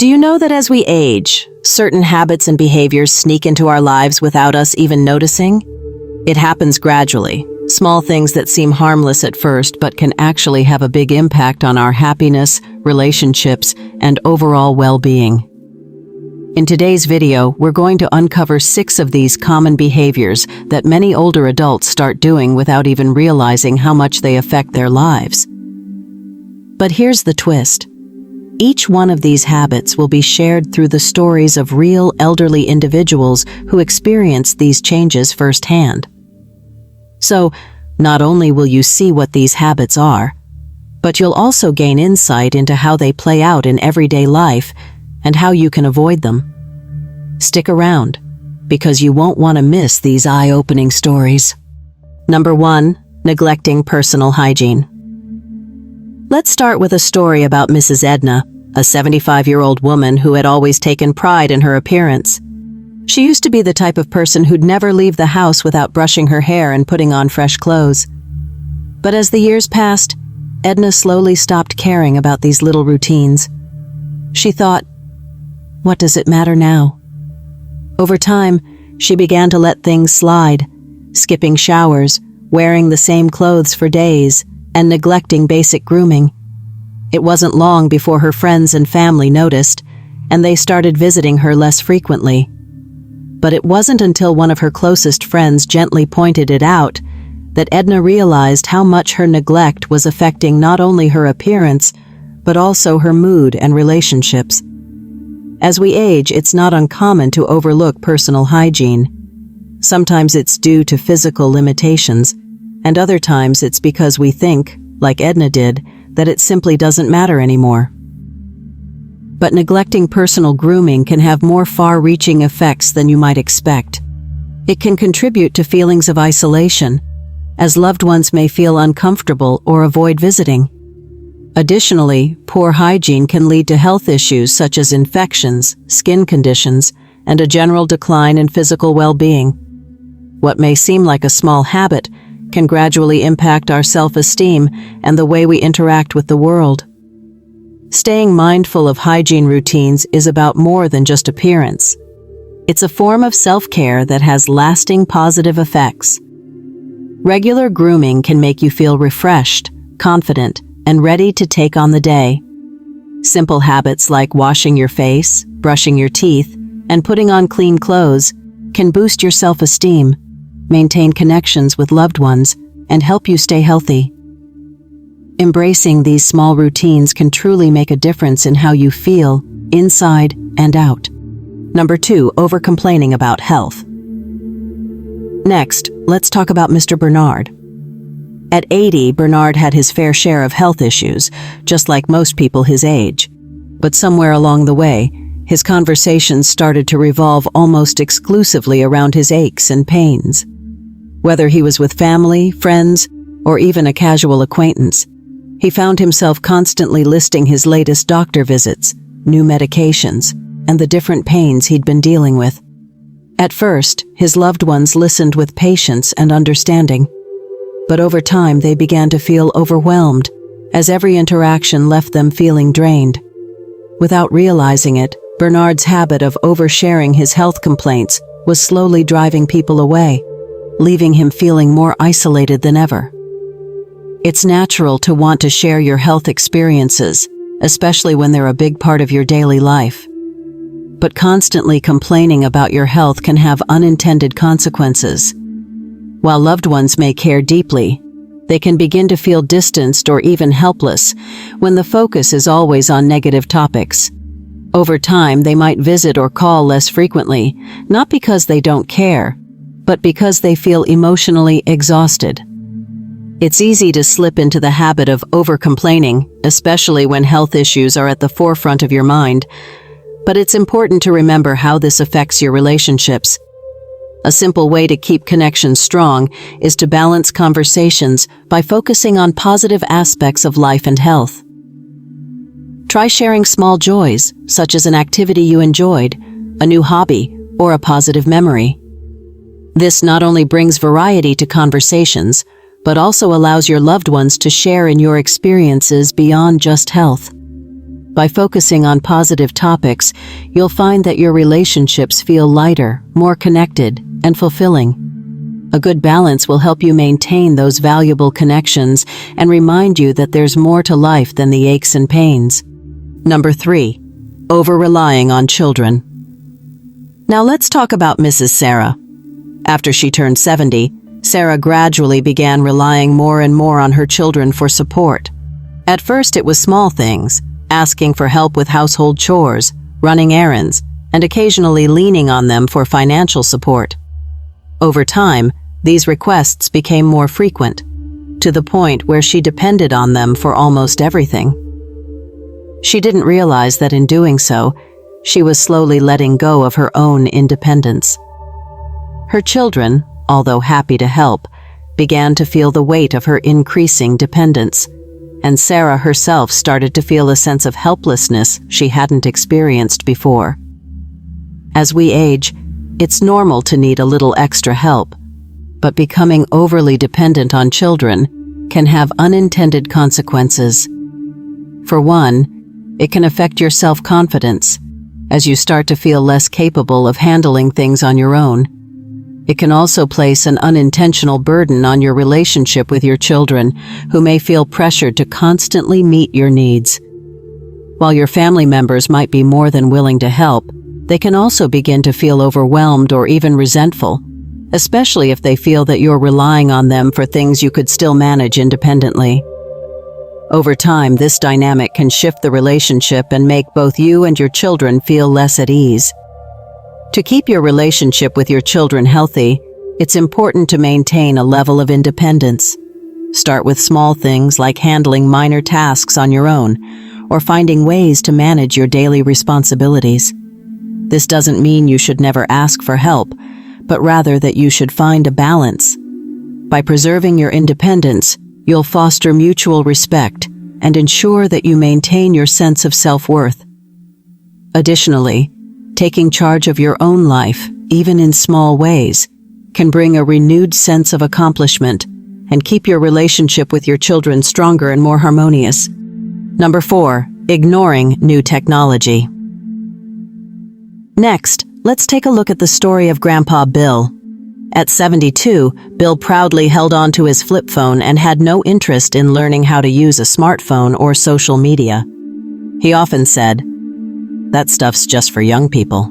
Do you know that as we age, certain habits and behaviors sneak into our lives without us even noticing? It happens gradually, small things that seem harmless at first but can actually have a big impact on our happiness, relationships, and overall well-being. In today's video, we're going to uncover 6 of these common behaviors that many older adults start doing without even realizing how much they affect their lives. But here's the twist. Each one of these habits will be shared through the stories of real elderly individuals who experienced these changes firsthand. So, not only will you see what these habits are, but you'll also gain insight into how they play out in everyday life and how you can avoid them. Stick around, because you won't want to miss these eye-opening stories. Number 1. Neglecting personal hygiene. Let's start with a story about Mrs. Edna, a 75-year-old woman who had always taken pride in her appearance. She used to be the type of person who'd never leave the house without brushing her hair and putting on fresh clothes. But as the years passed, Edna slowly stopped caring about these little routines. She thought, what does it matter now? Over time, she began to let things slide, skipping showers, wearing the same clothes for days, and neglecting basic grooming. It wasn't long before her friends and family noticed, and they started visiting her less frequently. But it wasn't until one of her closest friends gently pointed it out that Edna realized how much her neglect was affecting not only her appearance, but also her mood and relationships. As we age, it's not uncommon to overlook personal hygiene. Sometimes it's due to physical limitations, and other times it's because we think, like Edna did, that it simply doesn't matter anymore. But neglecting personal grooming can have more far-reaching effects than you might expect. It can contribute to feelings of isolation, as loved ones may feel uncomfortable or avoid visiting. Additionally, poor hygiene can lead to health issues such as infections, skin conditions, and a general decline in physical well-being. What may seem like a small habit can gradually impact our self-esteem and the way we interact with the world. Staying mindful of hygiene routines is about more than just appearance. It's a form of self-care that has lasting positive effects. Regular grooming can make you feel refreshed, confident, and ready to take on the day. Simple habits like washing your face, brushing your teeth, and putting on clean clothes can boost your self-esteem, maintain connections with loved ones, and help you stay healthy. Embracing these small routines can truly make a difference in how you feel, inside and out. Number 2. Over-complaining about health. Next, let's talk about Mr. Bernard. At 80, Bernard had his fair share of health issues, just like most people his age. But somewhere along the way, his conversations started to revolve almost exclusively around his aches and pains. Whether he was with family, friends, or even a casual acquaintance, he found himself constantly listing his latest doctor visits, new medications, and the different pains he'd been dealing with. At first, his loved ones listened with patience and understanding, but over time they began to feel overwhelmed, as every interaction left them feeling drained. Without realizing it, Bernard's habit of oversharing his health complaints was slowly driving people away, leaving him feeling more isolated than ever. It's natural to want to share your health experiences, especially when they're a big part of your daily life. But constantly complaining about your health can have unintended consequences. While loved ones may care deeply, they can begin to feel distanced or even helpless when the focus is always on negative topics. Over time, they might visit or call less frequently, not because they don't care, but because they feel emotionally exhausted. It's easy to slip into the habit of over-complaining, especially when health issues are at the forefront of your mind. But it's important to remember how this affects your relationships. A simple way to keep connections strong is to balance conversations by focusing on positive aspects of life and health. Try sharing small joys, such as an activity you enjoyed, a new hobby, or a positive memory. This not only brings variety to conversations, but also allows your loved ones to share in your experiences beyond just health. By focusing on positive topics, you'll find that your relationships feel lighter, more connected, and fulfilling. A good balance will help you maintain those valuable connections and remind you that there's more to life than the aches and pains. Number 3. Over-relying on children. Now let's talk about Mrs. Sarah. After she turned 70, Sarah gradually began relying more and more on her children for support. At first it was small things, asking for help with household chores, running errands, and occasionally leaning on them for financial support. Over time, these requests became more frequent, to the point where she depended on them for almost everything. She didn't realize that in doing so, she was slowly letting go of her own independence. Her children, although happy to help, began to feel the weight of her increasing dependence, and Sarah herself started to feel a sense of helplessness she hadn't experienced before. As we age, it's normal to need a little extra help, but becoming overly dependent on children can have unintended consequences. For one, it can affect your self-confidence, as you start to feel less capable of handling things on your own. It can also place an unintentional burden on your relationship with your children, who may feel pressured to constantly meet your needs. While your family members might be more than willing to help, they can also begin to feel overwhelmed or even resentful, especially if they feel that you're relying on them for things you could still manage independently. Over time, this dynamic can shift the relationship and make both you and your children feel less at ease. To keep your relationship with your children healthy, it's important to maintain a level of independence. Start with small things like handling minor tasks on your own, or finding ways to manage your daily responsibilities. This doesn't mean you should never ask for help, but rather that you should find a balance. By preserving your independence, you'll foster mutual respect and ensure that you maintain your sense of self-worth. Additionally, taking charge of your own life, even in small ways, can bring a renewed sense of accomplishment and keep your relationship with your children stronger and more harmonious. Number 4. Ignoring new technology. Next, let's take a look at the story of Grandpa Bill. At 72, Bill proudly held on to his flip phone and had no interest in learning how to use a smartphone or social media. He often said, "That stuff's just for young people."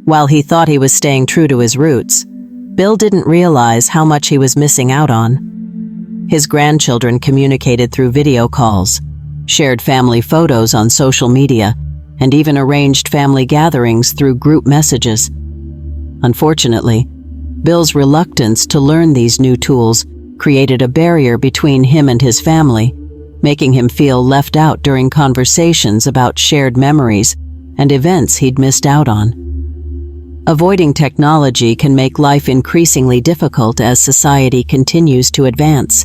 While he thought he was staying true to his roots, Bill didn't realize how much he was missing out on. His grandchildren communicated through video calls, shared family photos on social media, and even arranged family gatherings through group messages. Unfortunately, Bill's reluctance to learn these new tools created a barrier between him and his family, making him feel left out during conversations about shared memories and events he'd missed out on. Avoiding technology can make life increasingly difficult as society continues to advance.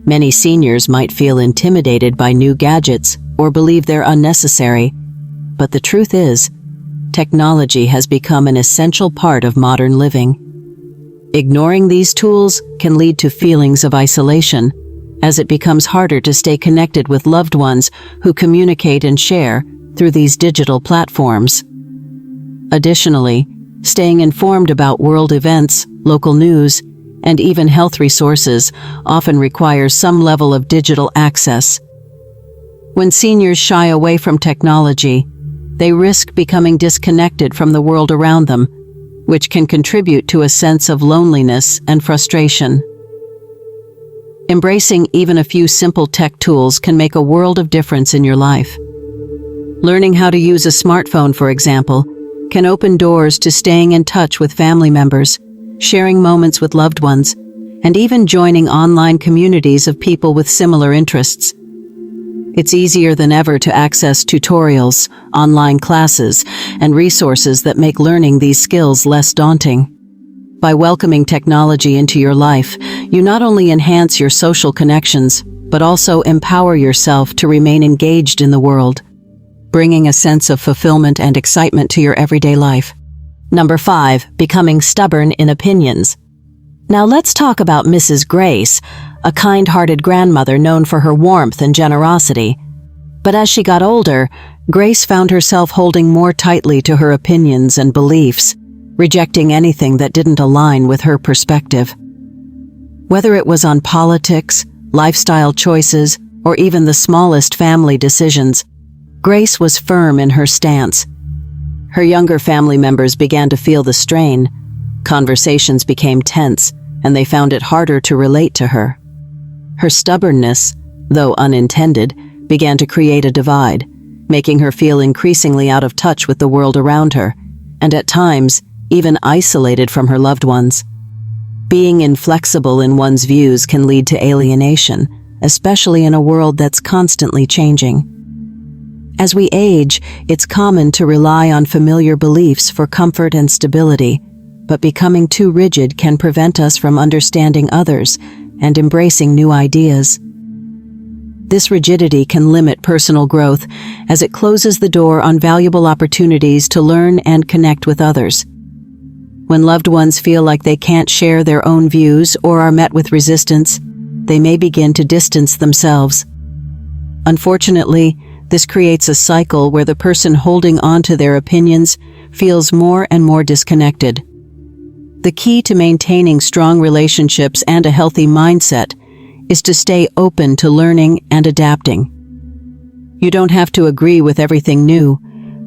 Many seniors might feel intimidated by new gadgets or believe they're unnecessary, but the truth is, technology has become an essential part of modern living. Ignoring these tools can lead to feelings of isolation, as it becomes harder to stay connected with loved ones who communicate and share through these digital platforms. Additionally, staying informed about world events, local news, and even health resources often requires some level of digital access. When seniors shy away from technology, they risk becoming disconnected from the world around them, which can contribute to a sense of loneliness and frustration. Embracing even a few simple tech tools can make a world of difference in your life. Learning how to use a smartphone, for example, can open doors to staying in touch with family members, sharing moments with loved ones, and even joining online communities of people with similar interests. It's easier than ever to access tutorials, online classes, and resources that make learning these skills less daunting. By welcoming technology into your life, you not only enhance your social connections, but also empower yourself to remain engaged in the world, bringing a sense of fulfillment and excitement to your everyday life. Number 5. Becoming stubborn in opinions. Now let's talk about Mrs. Grace, a kind-hearted grandmother known for her warmth and generosity. But as she got older, Grace found herself holding more tightly to her opinions and beliefs, rejecting anything that didn't align with her perspective. Whether it was on politics, lifestyle choices, or even the smallest family decisions, Grace was firm in her stance. Her younger family members began to feel the strain. Conversations became tense, and they found it harder to relate to her. Her stubbornness, though unintended, began to create a divide, making her feel increasingly out of touch with the world around her, and at times, even isolated from her loved ones. Being inflexible in one's views can lead to alienation, especially in a world that's constantly changing. As we age, it's common to rely on familiar beliefs for comfort and stability, but becoming too rigid can prevent us from understanding others and embracing new ideas. This rigidity can limit personal growth as it closes the door on valuable opportunities to learn and connect with others. When loved ones feel like they can't share their own views or are met with resistance, they may begin to distance themselves. Unfortunately, this creates a cycle where the person holding on to their opinions feels more and more disconnected. The key to maintaining strong relationships and a healthy mindset is to stay open to learning and adapting. You don't have to agree with everything new,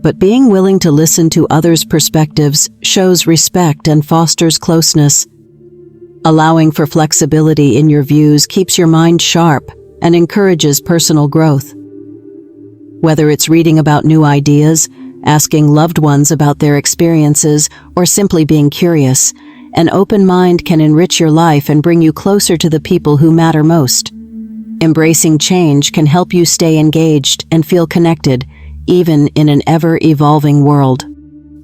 but being willing to listen to others' perspectives shows respect and fosters closeness. Allowing for flexibility in your views keeps your mind sharp and encourages personal growth. Whether it's reading about new ideas, asking loved ones about their experiences, or simply being curious, an open mind can enrich your life and bring you closer to the people who matter most. Embracing change can help you stay engaged and feel connected, even in an ever-evolving world.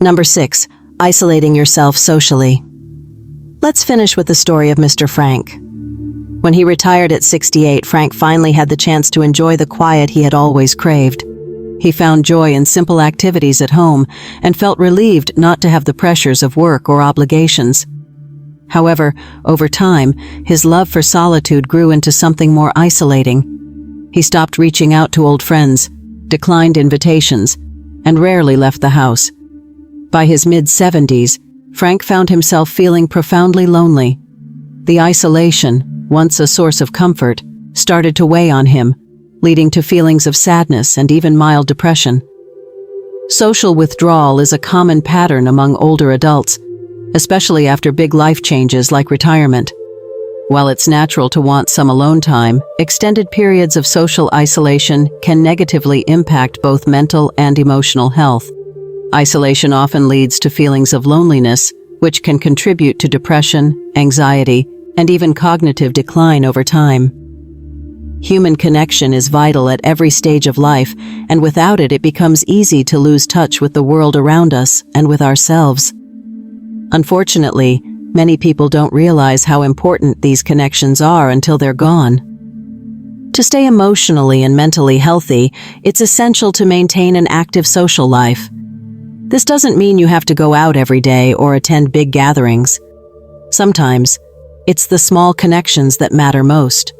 Number 6. Isolating yourself socially. Let's finish with the story of Mr. Frank. When he retired at 68, Frank finally had the chance to enjoy the quiet he had always craved. He found joy in simple activities at home and felt relieved not to have the pressures of work or obligations. However, over time, his love for solitude grew into something more isolating. He stopped reaching out to old friends, declined invitations, and rarely left the house. By his mid-70s, Frank found himself feeling profoundly lonely. The isolation, once a source of comfort, started to weigh on him, leading to feelings of sadness and even mild depression. Social withdrawal is a common pattern among older adults, especially after big life changes like retirement. While it's natural to want some alone time, extended periods of social isolation can negatively impact both mental and emotional health. Isolation often leads to feelings of loneliness, which can contribute to depression, anxiety, and even cognitive decline over time. Human connection is vital at every stage of life, and without it, it becomes easy to lose touch with the world around us and with ourselves. Unfortunately, many people don't realize how important these connections are until they're gone. To stay emotionally and mentally healthy, it's essential to maintain an active social life. This doesn't mean you have to go out every day or attend big gatherings. Sometimes, it's the small connections that matter most.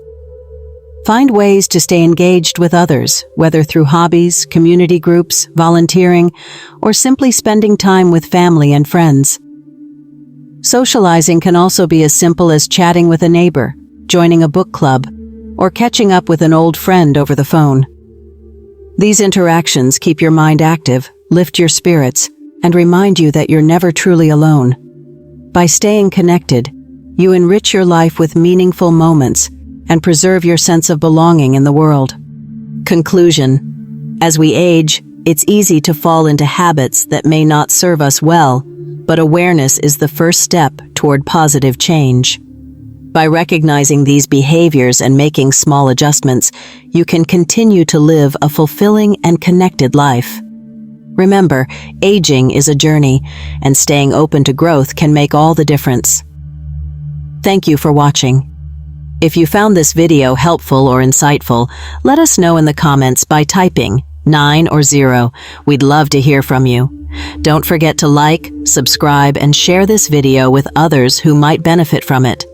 Find ways to stay engaged with others, whether through hobbies, community groups, volunteering, or simply spending time with family and friends. Socializing can also be as simple as chatting with a neighbor, joining a book club, or catching up with an old friend over the phone. These interactions keep your mind active, lift your spirits, and remind you that you're never truly alone. By staying connected, you enrich your life with meaningful moments and preserve your sense of belonging in the world. Conclusion: as we age, it's easy to fall into habits that may not serve us well, but awareness is the first step toward positive change. By recognizing these behaviors and making small adjustments, you can continue to live a fulfilling and connected life. Remember, aging is a journey, and staying open to growth can make all the difference. Thank you for watching. If you found this video helpful or insightful, let us know in the comments by typing 9 or 0. We'd love to hear from you. Don't forget to like, subscribe, and share this video with others who might benefit from it.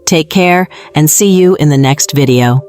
Take care and see you in the next video.